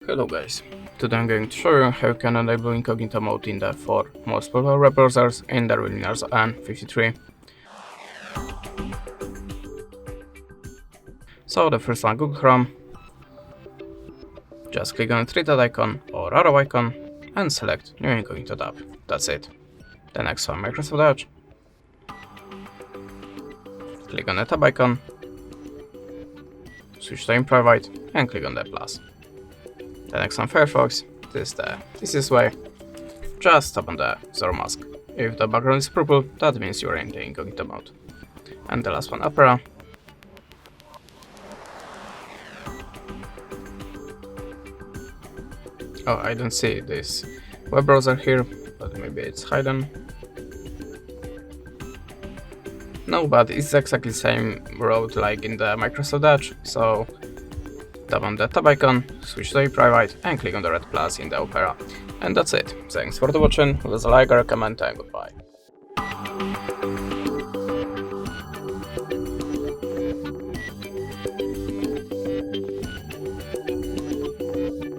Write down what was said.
Hello guys, today I'm going to show you how you can enable Incognito Mode in the 4 most popular web browsers in the REALME Narzo N53. So the first one, Google Chrome. Just click on the three-dot icon or arrow icon and select New Incognito tab. That's it. The next one, Microsoft Edge. Click on the tab icon, switch to private and click on the plus. The next one, Firefox. This is the easiest way. Just tap on the zero mask. If the background is purple, that means you are in the Incognito mode. And the last one, Opera. Oh, I don't see this web browser here, but maybe it's hidden. No, but it's exactly the same road like in the Microsoft Edge, so tap on the tab icon, switch to private and click on the red plus in the Opera. And that's it. Thanks for watching, leave a like or a comment and goodbye.